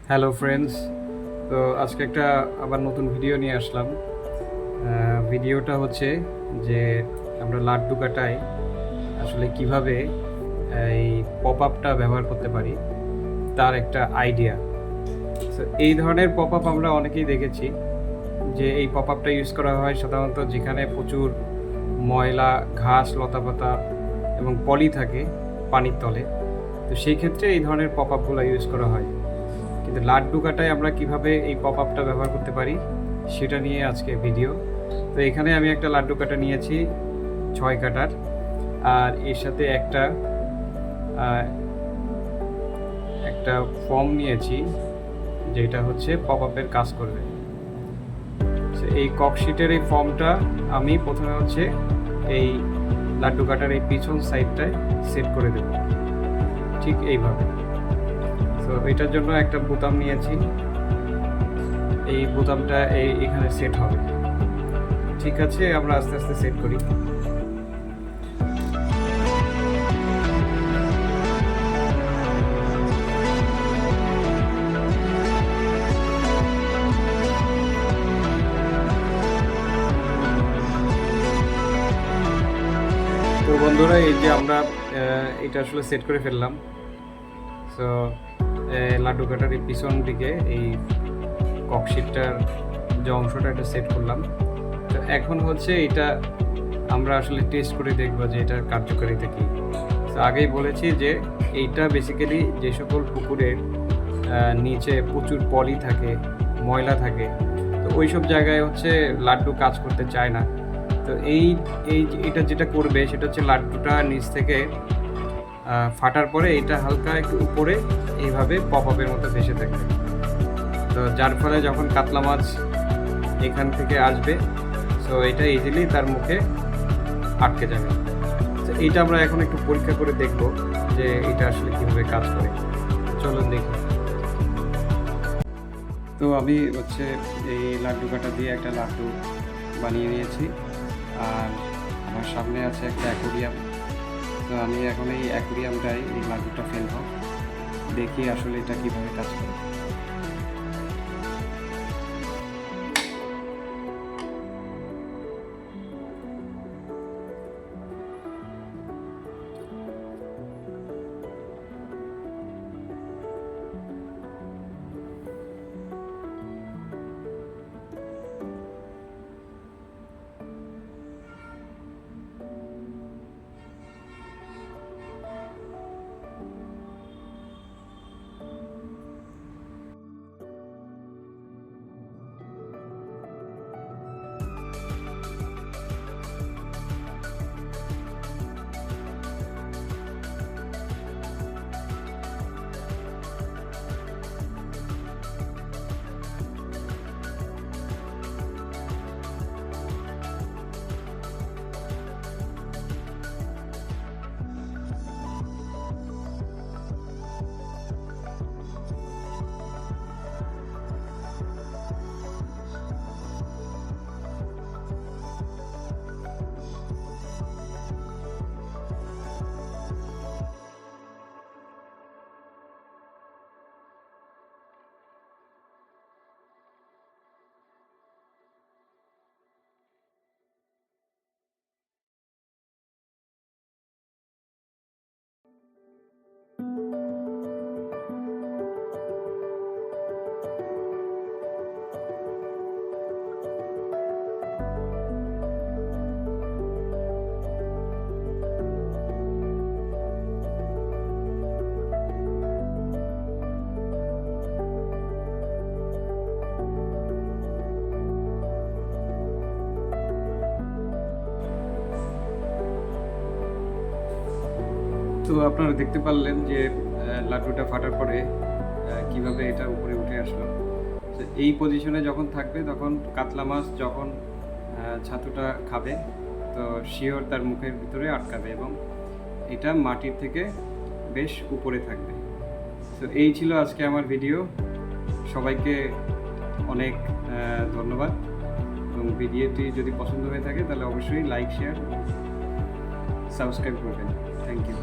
Hello friends. তো আজকে একটা আবার নতুন ভিডিও নিয়ে আসলাম। ভিডিওটা হচ্ছে যে আমরা লাড্ডু কাটায় আসলে কিভাবে এই পপ আপটা ব্যবহার করতে পারি তার একটা আইডিয়া। তো এই ধরনের পপ আপ আমরা অনেকেই দেখেছি যে এই পপ আপটা ইউজ করা হয় সাধারণত যেখানে প্রচুর ময়লা, ঘাস, লতাপাতা এবং পলি থাকে পানির তলে। তো সেই ক্ষেত্রে এই ধরনের পপ আপগুলো ইউজ করা হয়। কিন্তু লাড্ডু কাটায় আমরা কিভাবে এই পপ আপটা ব্যবহার করতে পারি সেটা নিয়ে আজকে ভিডিও। তো এখানে আমি একটা লাড্ডু কাটা নিয়েছি 6 কাটার, আর এর সাথে একটা ফর্ম নিয়েছি যেটা হচ্ছে পপ আপের কাজ করবে। এই ককশিটের এই ফর্মটা আমি প্রথমে হচ্ছে এই লাড্ডু কাটার এই পিছন সাইডটায় সেট করে দেব ঠিক এইভাবে। তো এটার জন্য একটা বোতাম নিয়েছি, এই বোতামটা এখানে সেট হবে। ঠিক আছে, আমরা আস্তে আস্তে সেট করি। তো বন্ধুরা, এই যে আমরা এটা আসলে সেট করে ফেললাম। সো লাড্ডু কাটার এই পিছন দিকে এই ককশিটটার যে অংশটা এটা সেট করলাম। তো এখন হচ্ছে এটা আমরা আসলে টেস্ট করে দেখব যে এটার কার্যকারিতা কী। তো আগেই বলেছি যে এইটা বেসিক্যালি যে সকল পুকুরের নিচে প্রচুর পলি থাকে, ময়লা থাকে, তো ওই সব জায়গায় হচ্ছে লাড্ডু কাজ করতে চায় না। তো এটা যেটা করবে সেটা হচ্ছে লাড্ডুটা নিচ থেকে ফাটার পরে এটা হালকা একটু উপরে এইভাবে পপ আপের মতো ভেসে থাকবে। তো যার ফলে যখন কাতলা মাছ এখান থেকে আসবে, সো এটা ইজিলি তার মুখে আটকে যাবে। তো এইটা আমরা এখন একটু পরীক্ষা করে দেখব যে এটা আসলে কীভাবে কাজ করে। চলুন দেখি। তো আমি হচ্ছে এই লাড্ডু কাটা দিয়ে একটা লাড্ডু বানিয়ে নিয়েছি, আর আমার সামনে আছে একটা অ্যাকোরিয়াম। তো আমি এখন এই অ্যাকোরিয়ামটায় এই লাড্ডুটা ফেলবো, দেখি আসলে এটা কীভাবে কাজ করে। তো আপনারা দেখতে পারলেন যে লাড্ডুটা ফাটার পরে কিভাবে এটা উপরে উঠে আসলো। তো এই পজিশনে যখন থাকবে তখন কাতলা মাছ যখন ছাতুটা খাবে, তো শিওর তার মুখের ভিতরে আটকাবে এবং এটা মাটির থেকে বেশ উপরে থাকবে। তো এই ছিল আজকে আমার ভিডিও। সবাইকে অনেক ধন্যবাদ, এবং ভিডিওটি যদি পছন্দ হয়ে থাকে তাহলে অবশ্যই লাইক, শেয়ার, সাবস্ক্রাইব করবেন। Thank you.